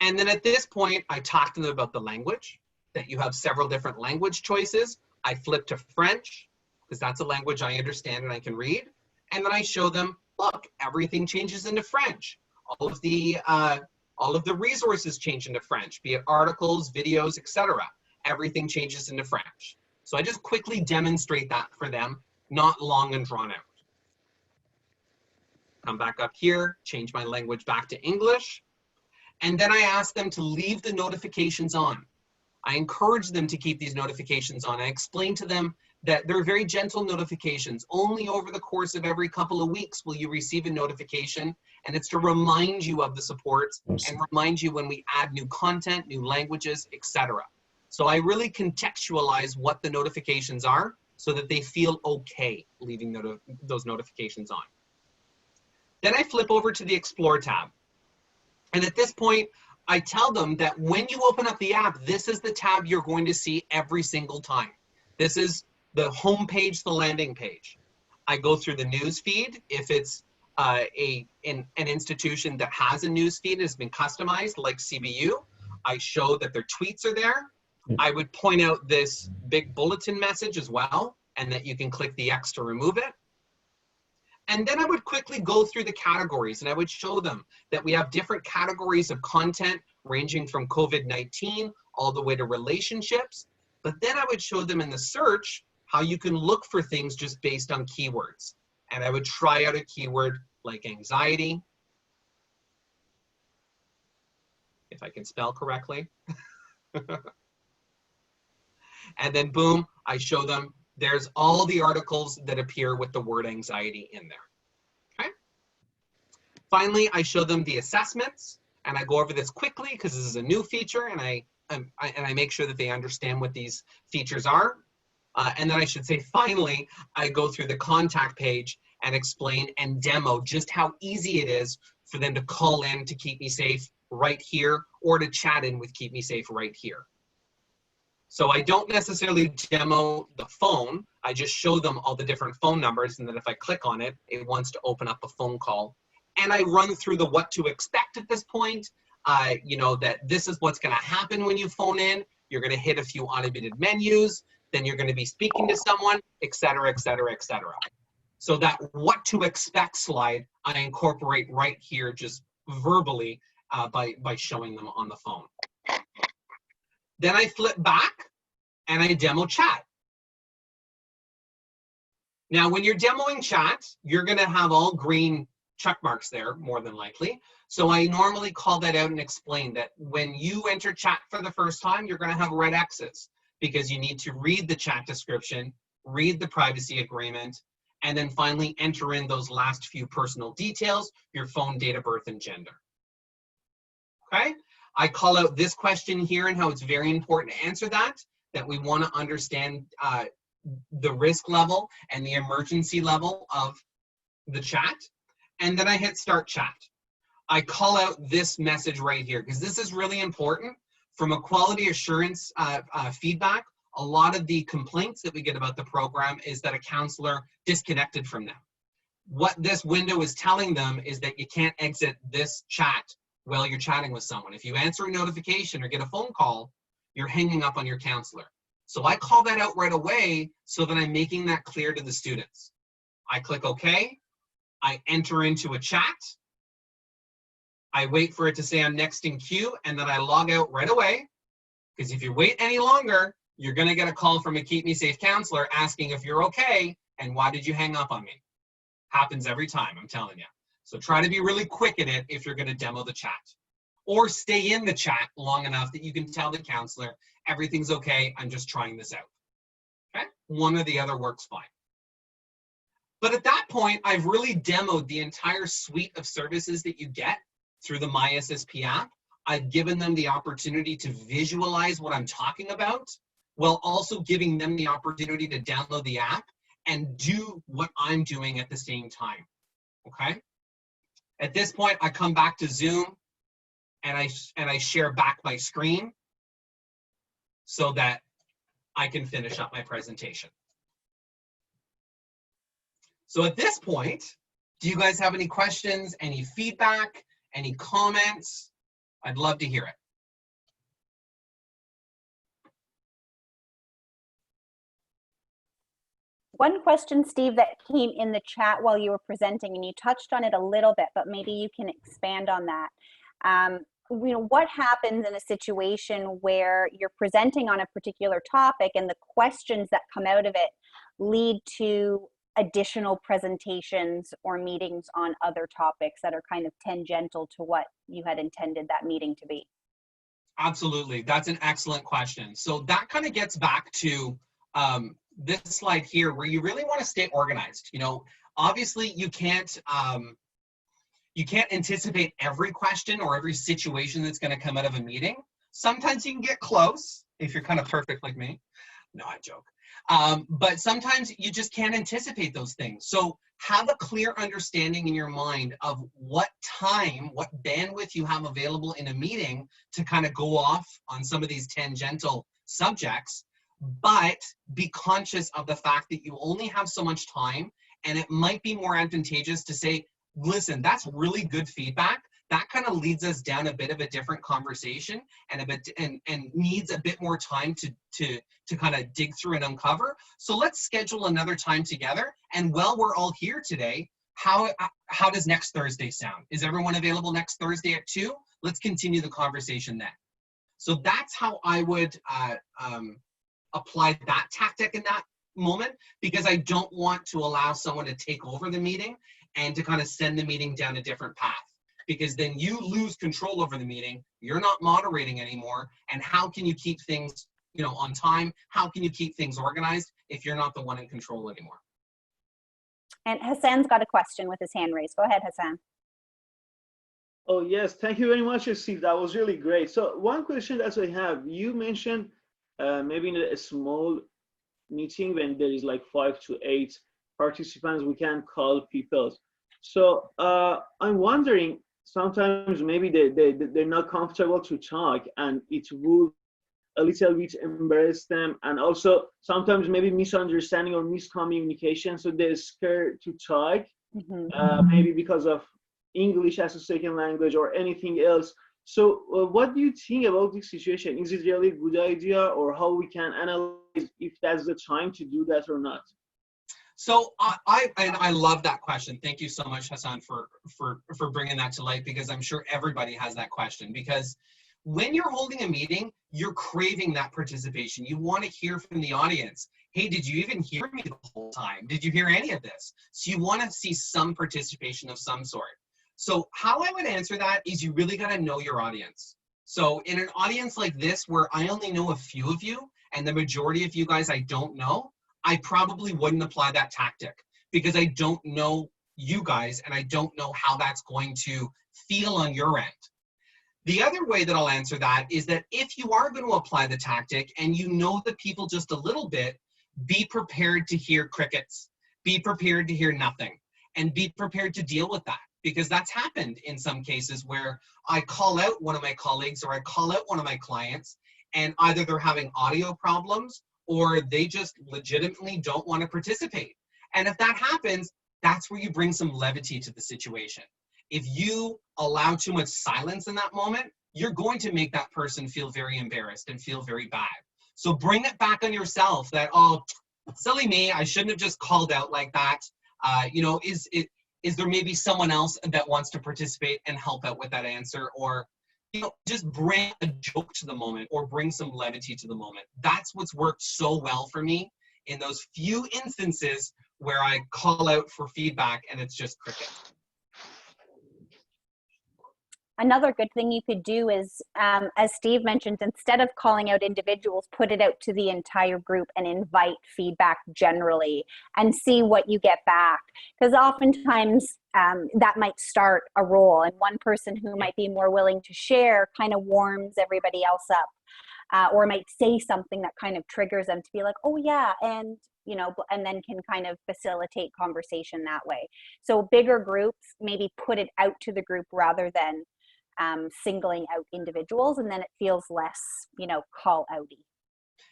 And then at this point, I talk to them about the language, that you have several different language choices. I flip to French, because that's a language I understand and I can read. And then I show them, look, everything changes into French. All of the resources change into French, be it articles, videos, etc. Everything changes into French. So I just quickly demonstrate that for them, not long and drawn out. Come back up here, change my language back to English. And then I ask them to leave the notifications on. I encourage them to keep these notifications on. I explain to them that they're very gentle notifications. Only over the course of every couple of weeks will you receive a notification, and it's to remind you of the supports and remind you when we add new content, new languages, etc. So I really contextualize what the notifications are so that they feel okay leaving those notifications on. Then I flip over to the Explore tab. And at this point, I tell them that when you open up the app, this is the tab you're going to see every single time. This is the home page, the landing page. I go through the news feed. If it's an institution that has a news feed, has been customized like CBU, I show that their tweets are there. I would point out this big bulletin message as well, and that you can click the X to remove it. And then I would quickly go through the categories, and I would show them that we have different categories of content ranging from COVID-19 all the way to relationships. But then I would show them in the search how you can look for things just based on keywords. And I would try out a keyword like anxiety, if I can spell correctly. And then boom, I show them there's all the articles that appear with the word anxiety in there. Okay. Finally, I show them the assessments, and I go over this quickly because this is a new feature, and I make sure that they understand what these features are. And then I should say, finally, I go through the contact page and explain and demo just how easy it is for them to call in to Keep Me Safe right here, or to chat in with Keep Me Safe right here. So I don't necessarily demo the phone. I just show them all the different phone numbers, and then if I click on it, it wants to open up a phone call. And I run through the what to expect at this point. You know, that this is what's going to happen when you phone in. You're going to hit a few automated menus, then you're going to be speaking to someone, et cetera, et cetera, et cetera. So that what to expect slide, I incorporate right here just verbally by showing them on the phone. Then I flip back and I demo chat. Now, when you're demoing chat, you're going to have all green check marks there, more than likely. So I normally call that out and explain that when you enter chat for the first time, you're going to have red X's because you need to read the chat description, read the privacy agreement, and then finally enter in those last few personal details, your phone, date of birth, and gender. Okay? I call out this question here and how it's very important to answer that we want to understand the risk level and the emergency level of the chat. And then I hit start chat. I call out this message right here because this is really important. From a quality assurance feedback, a lot of the complaints that we get about the program is that a counselor disconnected from them. What this window is telling them is that you can't exit this chat while you're chatting with someone. If you answer a notification or get a phone call, you're hanging up on your counselor. So I call that out right away so that I'm making that clear to the students. I click OK. I enter into a chat. I wait for it to say I'm next in queue, and then I log out right away. Because if you wait any longer, you're going to get a call from a Keep Me Safe counselor asking if you're okay and why did you hang up on me. Happens every time, I'm telling you. So try to be really quick in it if you're going to demo the chat. or stay in the chat long enough that you can tell the counselor, everything's okay, I'm just trying this out. Okay? One or the other works fine. But at that point, I've really demoed the entire suite of services that you get through the MySSP app. I've given them the opportunity to visualize what I'm talking about, while also giving them the opportunity to download the app and do what I'm doing at the same time, okay? At this point, I come back to Zoom and I share back my screen so that I can finish up my presentation. So at this point, do you guys have any questions, any feedback, any comments? I'd love to hear it. One question, Steve, that came in the chat while you were presenting, and you touched on it a little bit, but maybe you can expand on that. What happens in a situation where you're presenting on a particular topic and the questions that come out of it lead to additional presentations or meetings on other topics that are kind of tangential to what you had intended that meeting to be? Absolutely, that's an excellent question. So that kind of gets back to this slide here, where you really want to stay organized. Obviously you can't anticipate every question or every situation that's going to come out of a meeting. Sometimes you can get close if you're kind of perfect like me. No, I joke. But sometimes you just can't anticipate those things. So have a clear understanding in your mind of what time, what bandwidth you have available in a meeting to kind of go off on some of these tangential subjects, but be conscious of the fact that you only have so much time, and it might be more advantageous to say, listen, that's really good feedback. That kind of leads us down a bit of a different conversation and needs a bit more time to kind of dig through and uncover. So let's schedule another time together. And while we're all here today, how does next Thursday sound? Is everyone available next Thursday at 2? Let's continue the conversation then. So that's how I would apply that tactic in that moment, because I don't want to allow someone to take over the meeting and to kind of send the meeting down a different path, because then you lose control over the meeting. You're not moderating anymore. And how can you keep things, on time? How can you keep things organized if you're not the one in control anymore? And Hassan's got a question with his hand raised. Go ahead, Hassan. Oh, yes. Thank you very much, Steve. That was really great. So one question that I have, you mentioned maybe in a small meeting when there is like 5 to 8 participants, we can call people. So I'm wondering, sometimes maybe they're not comfortable to talk, and it would a little bit embarrass them, and also sometimes maybe misunderstanding or miscommunication, so they're scared to talk, maybe because of English as a second language or anything else. So what do you think about this situation? Is it really a good idea, or how we can analyze if that's the time to do that or not? So I love that question. Thank you so much, Hassan, for bringing that to light, because I'm sure everybody has that question. Because when you're holding a meeting, you're craving that participation. You want to hear from the audience. Hey, did you even hear me the whole time? Did you hear any of this? So you want to see some participation of some sort. So how I would answer that is, you really got to know your audience. So in an audience like this, where I only know a few of you and the majority of you guys I don't know, I probably wouldn't apply that tactic, because I don't know you guys and I don't know how that's going to feel on your end. The other way that I'll answer that is that if you are going to apply the tactic and you know the people just a little bit, be prepared to hear crickets, be prepared to hear nothing, and be prepared to deal with that. Because that's happened in some cases where I call out one of my colleagues or I call out one of my clients, and either they're having audio problems or they just legitimately don't want to participate. And if that happens, that's where you bring some levity to the situation. If you allow too much silence in that moment, you're going to make that person feel very embarrassed and feel very bad. So bring it back on yourself that, oh, silly me, I shouldn't have just called out like that. Is there maybe someone else that wants to participate and help out with that answer? Or, just bring a joke to the moment or bring some levity to the moment. That's what's worked so well for me in those few instances where I call out for feedback and it's just cricket. Another good thing you could do is, as Steve mentioned, instead of calling out individuals, put it out to the entire group and invite feedback generally and see what you get back. Because oftentimes that might start a role, and one person who might be more willing to share kind of warms everybody else up. Or might say something that kind of triggers them to be like, oh yeah, and you know, and then can kind of facilitate conversation that way. So bigger groups, maybe put it out to the group rather than singling out individuals, and then it feels less, you know, call outy.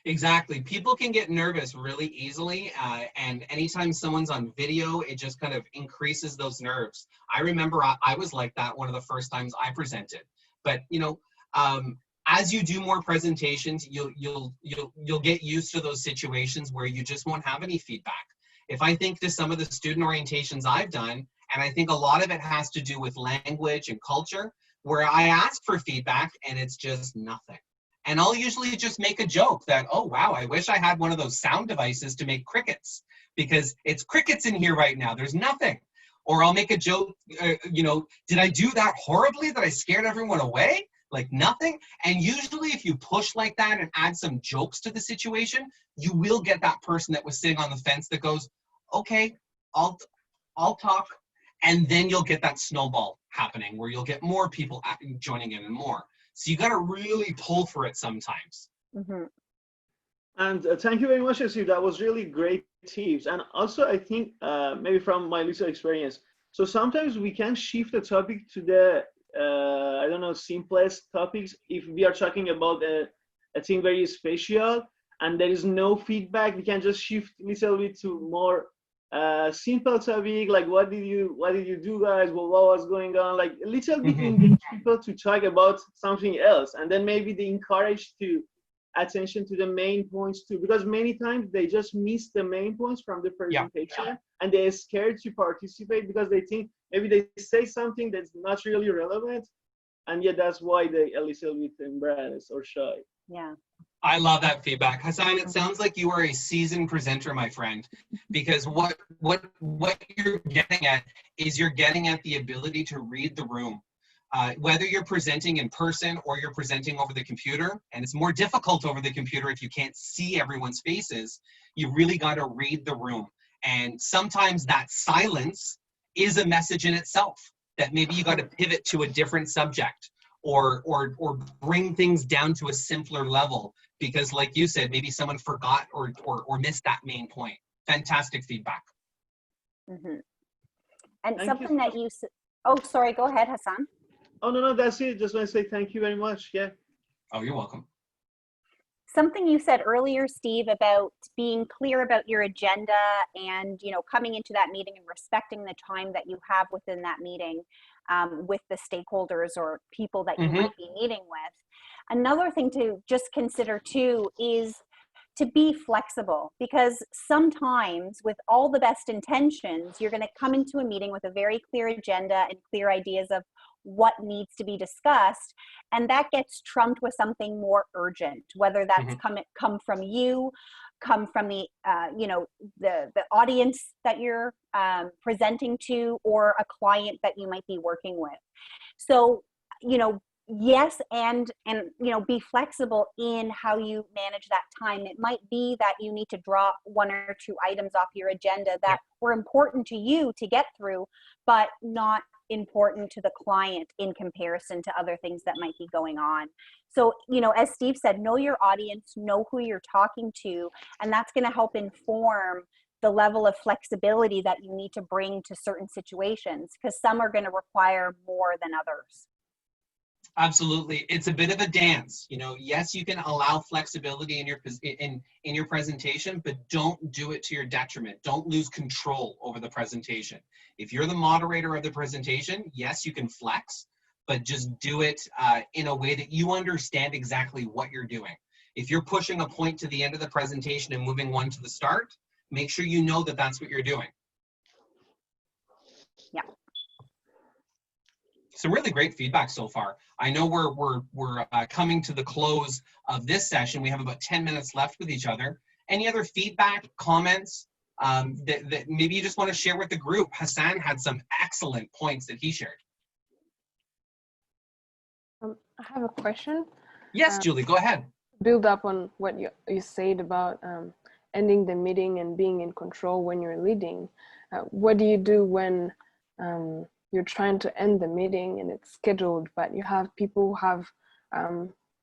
Exactly. People can get nervous really easily, and anytime someone's on video, it just kind of increases those nerves. I remember I was like that one of the first times I presented. But you know, as you do more presentations, you'll get used to those situations where you just won't have any feedback. If I think to some of the student orientations I've done, and I think a lot of it has to do with language and culture, where I ask for feedback and it's just nothing. And I'll usually just make a joke that, oh wow, I wish I had one of those sound devices to make crickets, because it's crickets in here right now, there's nothing. Or I'll make a joke, you know, did I do that horribly that I scared everyone away? Like nothing. And usually if you push like that and add some jokes to the situation, you will get that person that was sitting on the fence that goes, okay, I'll talk. And then you'll get that snowball happening where you'll get more people joining in and more. So you got to really pull for it sometimes. Mm-hmm. And thank you very much, Steve. That was really great tips. And also, I think maybe from my little experience, so sometimes we can shift the topic to the I don't know, simplest topics. If we are talking about a thing very special and there is no feedback, we can just shift a little bit to more simple topic, like what did you do, guys? What was going on? Like a little bit engage people to talk about something else, and then maybe they encourage to attention to the main points too, because many times they just miss the main points from the presentation, and they're scared to participate because they think maybe they say something that's not really relevant, and yet that's why they a little bit embarrassed or shy. Yeah. I love that feedback. Hassan, it sounds like you are a seasoned presenter, my friend, because what you're getting at is you're getting at the ability to read the room. Whether you're presenting in person or you're presenting over the computer, and it's more difficult over the computer if you can't see everyone's faces, you really got to read the room. And sometimes that silence is a message in itself, that maybe you got to pivot to a different subject or bring things down to a simpler level, because like you said, maybe someone forgot or missed that main point. Fantastic feedback. Mm-hmm. And Thank something you. that you said, oh, sorry, go ahead, Hassan. Oh, no, that's it. Just want to say thank you very much. Yeah. Oh, you're welcome. Something you said earlier, Steve, about being clear about your agenda and, you know, coming into that meeting and respecting the time that you have within that meeting with the stakeholders or people that you might be meeting with. Another thing to just consider too is to be flexible, because sometimes with all the best intentions, you're going to come into a meeting with a very clear agenda and clear ideas of what needs to be discussed, and that gets trumped with something more urgent, whether that's come from you, come from the you know, the audience that you're presenting to, or a client that you might be working with. So, you know, yes, and you know, be flexible in how you manage that time. It might be that you need to drop one or two items off your agenda that were important to you to get through, but not important to the client in comparison to other things that might be going on. So, you know, as Steve said, know your audience, know who you're talking to, and that's going to help inform the level of flexibility that you need to bring to certain situations, because some are going to require more than others. Absolutely. It's a bit of a dance. You know, yes, you can allow flexibility in your presentation, but don't do it to your detriment. Don't lose control over the presentation. If you're the moderator of the presentation, yes, you can flex, but just do it in a way that you understand exactly what you're doing. If you're pushing a point to the end of the presentation and moving one to the start, make sure you know that that's what you're doing. Yeah. Some really great feedback so far. I know we're coming to the close of this session. We have about 10 minutes left with each other. Any other feedback, comments that maybe you just want to share with the group? Hassan had some excellent points that he shared. I have a question. Yes, Julie, go ahead. Build up on what you said about ending the meeting and being in control when you're leading. What do you do when you're trying to end the meeting and it's scheduled, but you have people who have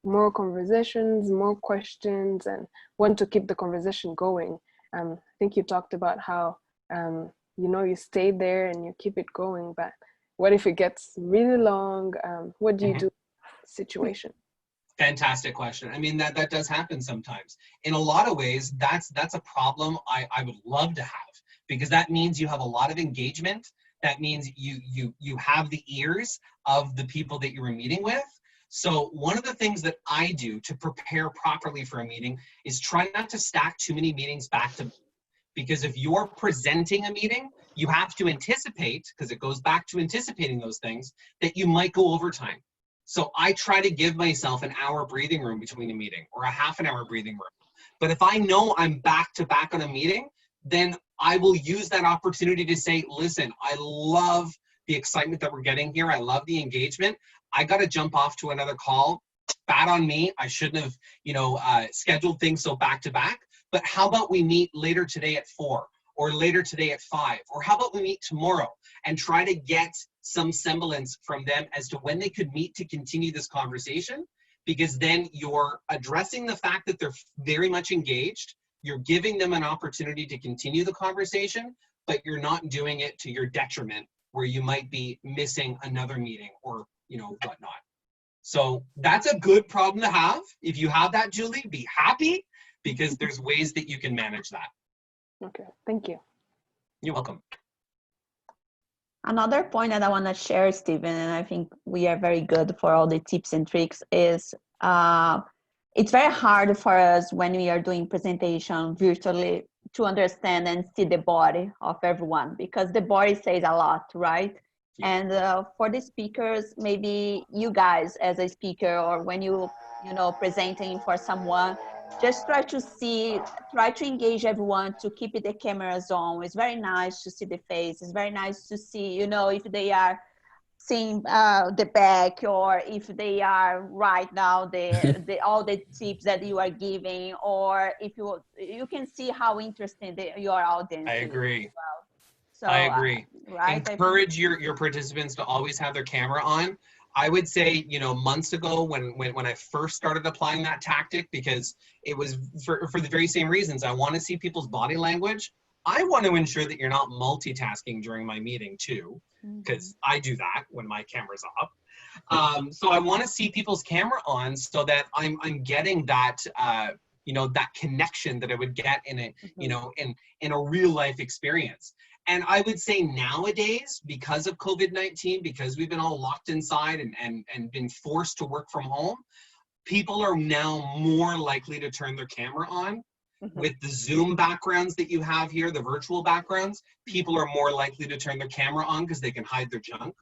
more conversations, more questions, and want to keep the conversation going? I think you talked about how you stay there and you keep it going, but what if it gets really long? What do you do in that situation? Fantastic question. I mean, that does happen sometimes. In a lot of ways, that's a problem I would love to have, because that means you have a lot of engagement. That means you have the ears of the people that you were meeting with. So one of the things that I do to prepare properly for a meeting is try not to stack too many meetings back to back. Because if you're presenting a meeting, you have to anticipate, because it goes back to anticipating those things, that you might go overtime. So I try to give myself an hour breathing room between a meeting, or a half an hour breathing room. But if I know I'm back to back on a meeting, then I will use that opportunity to say, listen, I love the excitement that we're getting here. I love the engagement. I got to jump off to another call. Bad on me. I shouldn't have, scheduled things so back to back. But how about we meet later today at 4, or later today at 5, or how about we meet tomorrow, and try to get some semblance from them as to when they could meet to continue this conversation, because then you're addressing the fact that they're very much engaged. You're giving them an opportunity to continue the conversation, but you're not doing it to your detriment, where you might be missing another meeting or whatnot. So that's a good problem to have. If you have that, Julie, be happy, because there's ways that you can manage that. Okay, thank you. You're welcome. Another point that I want to share, Stephen, and I think we are very good for all the tips and tricks, is it's very hard for us when we are doing presentation virtually to understand and see the body of everyone, because the body says a lot, right? And for the speakers, maybe you guys as a speaker, or when you presenting for someone, just try to engage everyone, to keep the cameras on. It's very nice to see the face. It's very nice to see, if they are seeing the back, or if they are right now all the tips that you are giving, or if you can see how interested your audience is. I agree. As well. So, I agree. Right? Encourage your participants to always have their camera on. I would say, months ago when I first started applying that tactic, because it was for the very same reasons. I want to see people's body language. I want to ensure that you're not multitasking during my meeting too, because I do that when my camera's off. So I want to see people's camera on, so that I'm getting that that connection that I would get in a in a real life experience. And I would say nowadays, because of COVID-19, because we've been all locked inside and been forced to work from home, people are now more likely to turn their camera on. With the Zoom backgrounds that you have here, the virtual backgrounds, people are more likely to turn their camera on because they can hide their junk.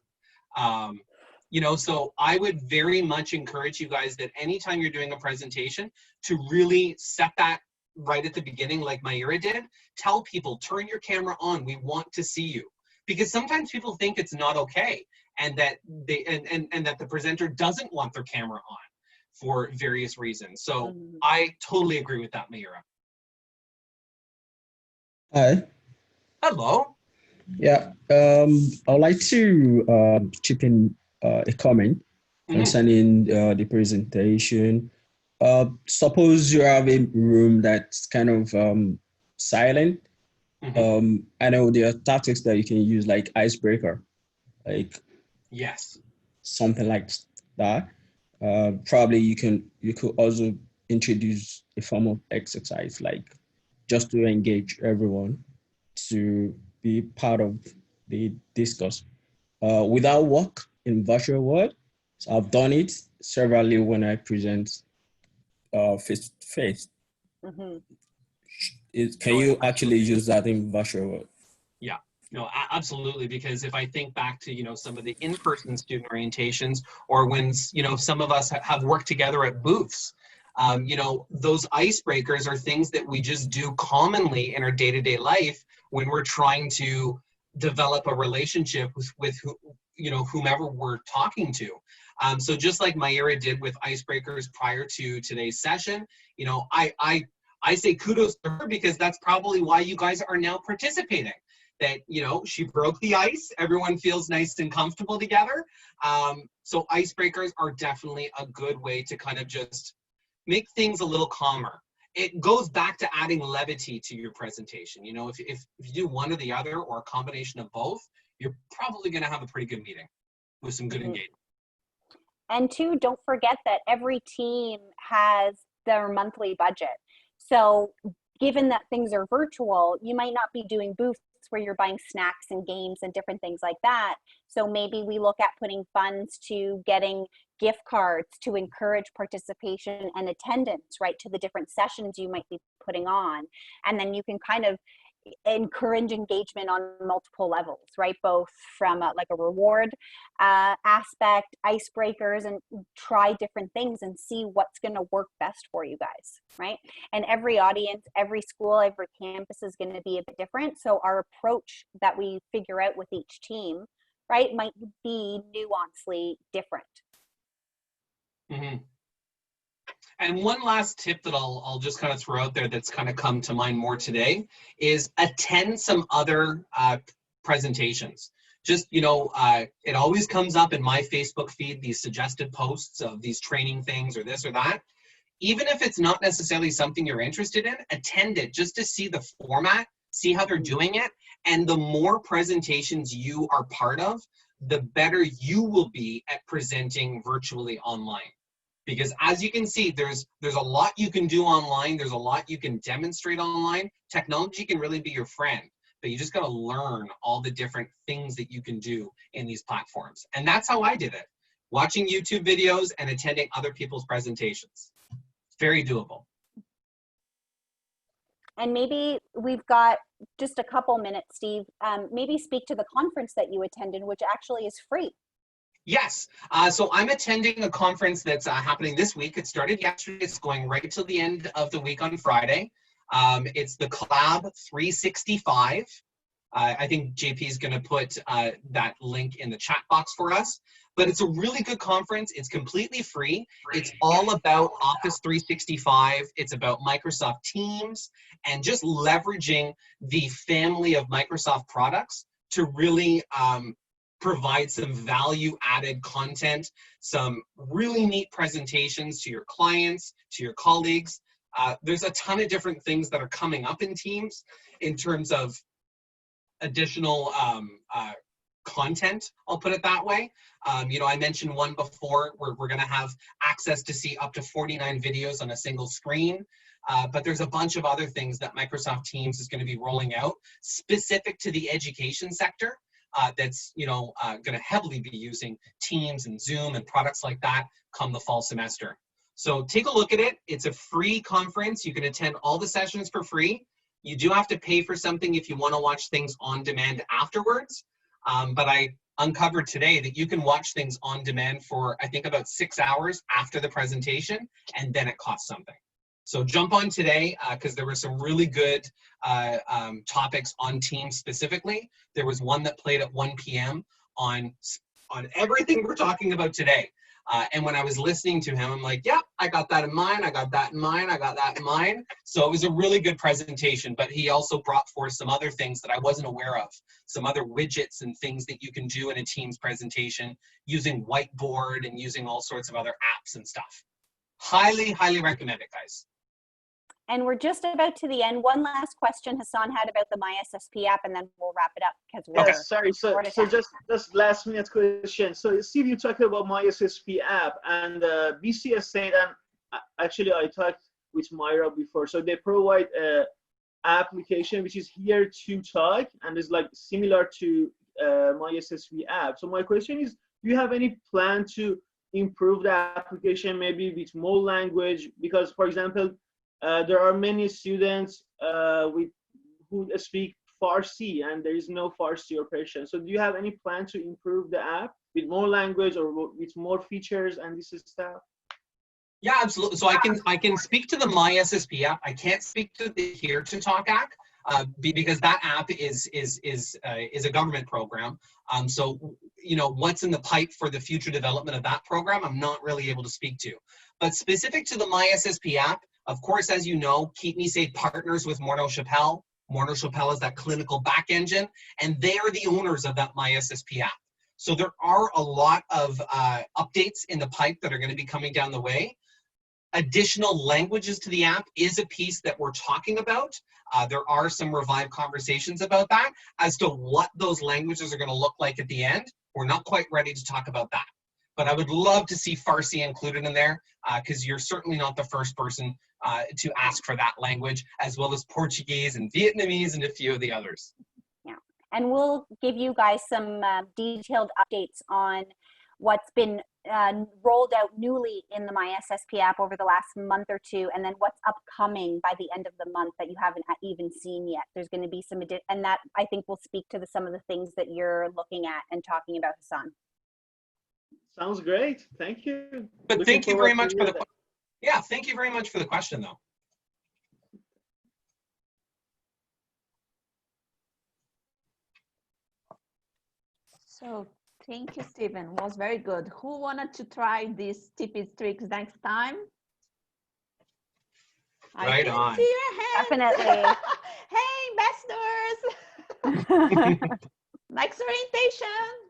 So I would very much encourage you guys that anytime you're doing a presentation, to really set that right at the beginning, like Mayura did. Tell people, turn your camera on. We want to see you. Because sometimes people think it's not okay, and that that the presenter doesn't want their camera on for various reasons. So I totally agree with that, Mayura. Hi. Hello. Yeah. I'd like to chip in a comment concerning the presentation. Suppose you have a room that's kind of silent. I know there are tactics that you can use, like icebreaker, like something like that. Probably you could also introduce a form of exercise, like just to engage everyone to be part of the discourse. Without work in virtual world, so I've done it severally when I present face to face. Can you actually use that in virtual world? Yeah, no, absolutely. Because if I think back to, some of the in-person student orientations, or when, some of us have worked together at booths, those icebreakers are things that we just do commonly in our day-to-day life when we're trying to develop a relationship with whomever we're talking to. So just like Mayra did with icebreakers prior to today's session, you know, I say kudos to her because that's probably why you guys are now participating. That, you know, she broke the ice. Everyone feels nice and comfortable together. So icebreakers are definitely a good way to kind of just make things a little calmer. It goes back to adding levity to your presentation. You know, if you do one or the other or a combination of both, you're probably going to have a pretty good meeting with some good engagement. And two, don't forget that every team has their monthly budget. So given that things are virtual, you might not be doing booths where you're buying snacks and games and different things like that. So maybe we look at putting funds to getting gift cards to encourage participation and attendance, right, to the different sessions you might be putting on. And then you can kind of encourage engagement on multiple levels, right? Both from like a reward aspect, icebreakers, and try different things and see what's going to work best for you guys, right? And every audience, every school, every campus is going to be a bit different. So our approach that we figure out with each team, right, might be nuancely different. Mm-hmm. And one last tip that I'll just kind of throw out there that's kind of come to mind more today is attend some other presentations. Just, you know, it always comes up in my Facebook feed, these suggested posts of these training things or this or that. Even if it's not necessarily something you're interested in, attend it just to see the format, see how they're doing it. And the more presentations you are part of, the better you will be at presenting virtually online. Because as you can see, there's a lot you can do online. There's a lot you can demonstrate online. Technology can really be your friend, but you just got to learn all the different things that you can do in these platforms. And that's how I did it, watching YouTube videos and attending other people's presentations. Very doable. And maybe we've got just a couple minutes, Steve. Maybe speak to the conference that you attended, which actually is free. Yes, so I'm attending a conference that's happening this week. It started yesterday. It's going right till the end of the week on Friday. It's the Collab 365. I think JP is going to put that link in the chat box for us. But it's a really good conference. It's completely free. It's all about Office 365. It's about Microsoft Teams and just leveraging the family of Microsoft products to really provide some value-added content, some really neat presentations to your clients, to your colleagues. There's a ton of different things that are coming up in Teams in terms of additional content, I'll put it that way. You know, I mentioned one before where we're going to have access to see up to 49 videos on a single screen. But there's a bunch of other things that Microsoft Teams is going to be rolling out specific to the education sector. That's, you know, going to heavily be using Teams and Zoom and products like that come the fall semester. So take a look at it. It's a free conference. You can attend all the sessions for free. You do have to pay for something if you want to watch things on demand afterwards. But I uncovered today that you can watch things on demand for, I think, about 6 hours after the presentation, and then it costs something. So jump on today because there were some really good topics on Teams specifically. There was one that played at 1 p.m. on everything we're talking about today. And when I was listening to him, I'm like, yeah, I got that in mind. I got that in mind. I got that in mind. So it was a really good presentation, but he also brought forth some other things that I wasn't aware of, some other widgets and things that you can do in a Teams presentation using Whiteboard and using all sorts of other apps and stuff. Highly, highly recommend it, guys. And we're just about to the end. One last question Hassan had about the MySSP app, and then we'll wrap it up because we're sorry. So just last minute question. So Steve, you talked about MySSP app, and BCS said, and actually I talked with Myra before. So they provide a application which is here to talk and is like similar to MySSP app. So my question is, do you have any plan to improve the application, maybe with more language? Because, for example, there are many students who speak Farsi, and there is no Farsi or Persian. So do you have any plan to improve the app with more language or with more features and this stuff? Yeah, absolutely. So I can speak to the MySSP app. I can't speak to the Here to Talk app. because that app is a government program. So, you know, what's in the pipe for the future development of that program, I'm not really able to speak to. But specific to the MySSP app, of course, as you know, Keep Me Safe partners with Morneau Chappelle. Morneau Chappelle is that clinical back engine, and they are the owners of that MySSP app. So there are a lot of updates in the pipe that are going to be coming down the way. Additional languages to the app is a piece that we're talking about. There are some revived conversations about that. As to what those languages are going to look like at the end, we're not quite ready to talk about that. But I would love to see Farsi included in there, because you're certainly not the first person to ask for that language, as well as Portuguese and Vietnamese and a few of the others. Yeah, and we'll give you guys some detailed updates on what's been rolled out newly in the MySSP app over the last month or two, and then what's upcoming by the end of the month that you haven't even seen yet. There's going to be some, and that I think will speak to some of the things that you're looking at and talking about, Hassan. Sounds great. Thank you. But thank you very much for the question. Yeah, thank you very much for the question, though. So thank you, Stephen. It was very good. Who wanted to try these tips and tricks next time? Right on. See your hands. Definitely. Hey, ambassadors. Next orientation.